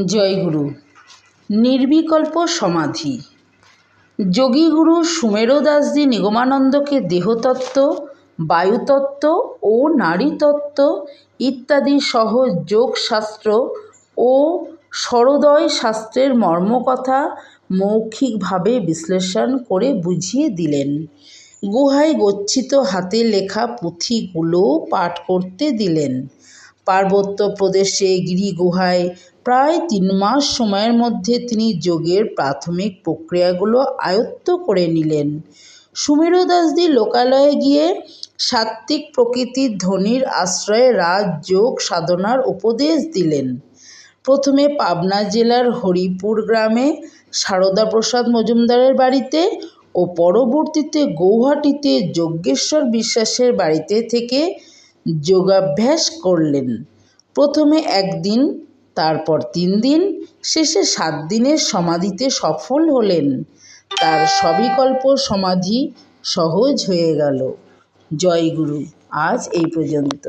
জয়গুরু। নির্বিকল্প সমাধি। যোগীগুরু সুমেরো দাসজি নিগমানন্দকে দেহতত্ত্ব, বায়ুতত্ত্ব ও নারীতত্ত্ব ইত্যাদি সহ যোগশাস্ত্র ও সরোদয় শাস্ত্রের মর্মকথা মৌখিকভাবে বিশ্লেষণ করে বুঝিয়ে দিলেন। গুহায় গচ্ছিত হাতে লেখা পুঁথিগুলোও পাঠ করতে দিলেন। পার্বত্য প্রদেশে গিরিগুহায় প্রায় 3 মাস সময়ের মধ্যে তিনি যোগের প্রাথমিক প্রক্রিয়াগুলো আয়ত্ত করে নিলেন। সুমেরো দাসজি লোকালয়ে গিয়ে সাত্ত্বিক প্রকৃতির ধ্বনির আশ্রয়ে রাজযোগ সাধনার উপদেশ দিলেন। প্রথমে পাবনা জেলার হরিপুর গ্রামে সারদা প্রসাদ মজুমদারের বাড়িতে ও পরবর্তীতে গৌহাটিতে যজ্ঞেশ্বর বিশ্বাসের বাড়িতে থেকে যোগাভ্যাস করলেন। প্রথমে 1 দিন, তারপর 3 দিন, শেষে 7 দিনের সমাধিতে সফল হলেন। তার সবিকল্প সমাধি সহজ হয়ে গেল। জয়গুরু। আজ এই পর্যন্ত।